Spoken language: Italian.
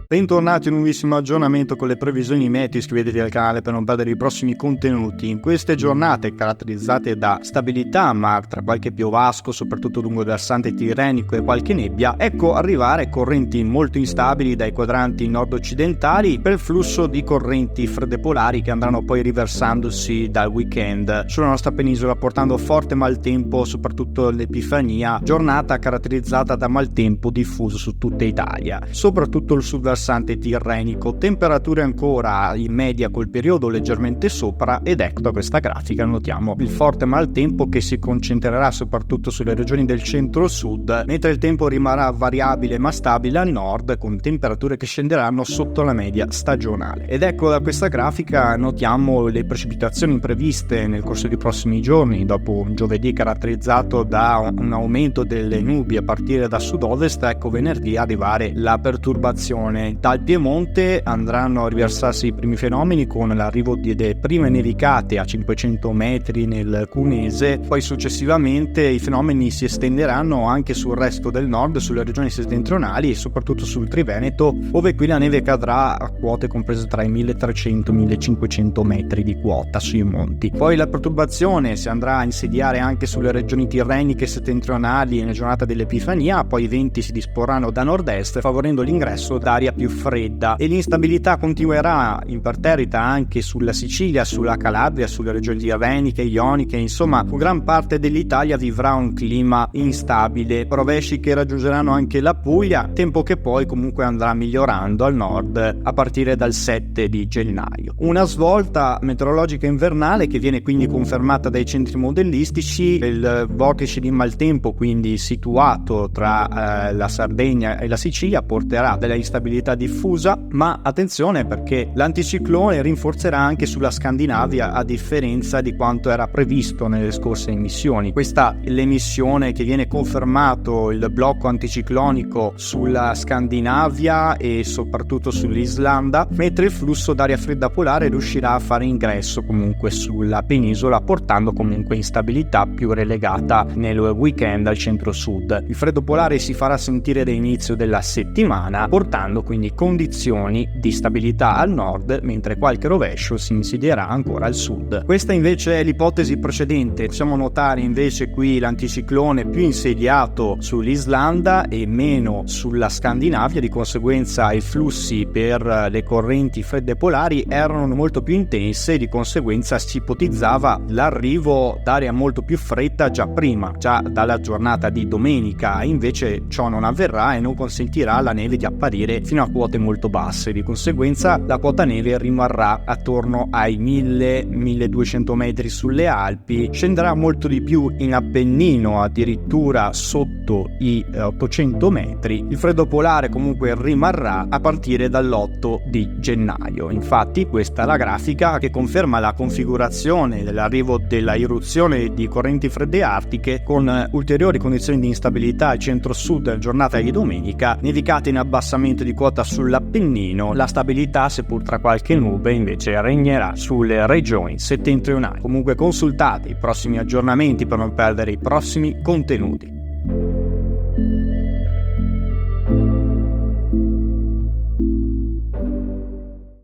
Bentornati in un nuovissimo aggiornamento con le previsioni meteo. Iscrivetevi al canale per non perdere i prossimi contenuti. In queste giornate caratterizzate da stabilità, ma tra qualche piovasco, soprattutto lungo il versante tirrenico e qualche nebbia, ecco arrivare correnti molto instabili dai quadranti nord-occidentali per il flusso di correnti fredde polari che andranno poi riversandosi dal weekend sulla nostra penisola, portando forte maltempo, soprattutto l'Epifania, giornata caratterizzata da maltempo diffuso su tutta Italia, soprattutto il sud versante tirrenico, temperature ancora in media col periodo leggermente sopra, ed ecco da questa grafica notiamo il forte maltempo che si concentrerà soprattutto sulle regioni del centro-sud, mentre il tempo rimarrà variabile ma stabile al nord, con temperature che scenderanno sotto la media stagionale. Ed ecco da questa grafica notiamo le precipitazioni previste nel corso dei prossimi giorni, dopo un giovedì caratterizzato da un aumento delle nubi a partire da sud-ovest. Ecco venerdì arrivare la perturbazione. Dal Piemonte andranno a riversarsi i primi fenomeni con l'arrivo delle prime nevicate a 500 metri nel Cunese, poi successivamente i fenomeni si estenderanno anche sul resto del nord, sulle regioni settentrionali e soprattutto sul Triveneto, dove qui la neve cadrà a quote comprese tra i 1300 e i 1500 metri di quota sui monti. Poi la perturbazione si andrà a insediare anche sulle regioni tirreniche e settentrionali nella giornata dell'Epifania, poi i venti si disporranno da nord-est favorendo l'ingresso d'aria più fredda e l'instabilità continuerà imperterrita anche sulla Sicilia, sulla Calabria, sulle regioni tirreniche, ioniche, insomma gran parte dell'Italia vivrà un clima instabile, rovesci che raggiungeranno anche la Puglia, tempo che poi comunque andrà migliorando al nord a partire dal 7 di gennaio. Una svolta meteorologica invernale che viene quindi confermata dai centri modellistici. Il vortice di maltempo, quindi situato tra la Sardegna e la Sicilia, porterà della instabilità diffusa, ma attenzione perché l'anticiclone rinforzerà anche sulla Scandinavia, a differenza di quanto era previsto nelle scorse emissioni. Questa è l'emissione che viene confermato il blocco anticiclonico sulla Scandinavia e soprattutto sull'Islanda, mentre il flusso d'aria fredda polare riuscirà a fare ingresso comunque sulla penisola, portando comunque instabilità più relegata nel weekend al centro-sud. Il freddo polare si farà sentire da inizio della settimana, portando quindi condizioni di stabilità al nord, mentre qualche rovescio si insidierà ancora al sud. Questa invece è l'ipotesi precedente. Possiamo notare invece qui l'anticiclone più insediato sull'Islanda e meno sulla Scandinavia, di conseguenza i flussi per le correnti fredde polari erano molto più intense e di conseguenza si ipotizzava l'arrivo d'aria molto più fredda già dalla giornata di domenica. Invece ciò non avverrà e non consentirà alla neve di apparire fino a quote molto basse, di conseguenza la quota neve rimarrà attorno ai 1000-1200 metri sulle Alpi, scenderà molto di più in Appennino, addirittura sotto i 800 metri. Il freddo polare comunque rimarrà a partire dall'8 di gennaio. Infatti questa è la grafica che conferma la configurazione dell'arrivo della irruzione di correnti fredde artiche, con ulteriori condizioni di instabilità al centro-sud nella giornata di domenica, nevicate in abbassamento di quota sull'Appennino. La stabilità, seppur tra qualche nube, invece regnerà sulle regioni settentrionali. Comunque consultate i prossimi aggiornamenti per non perdere i prossimi contenuti.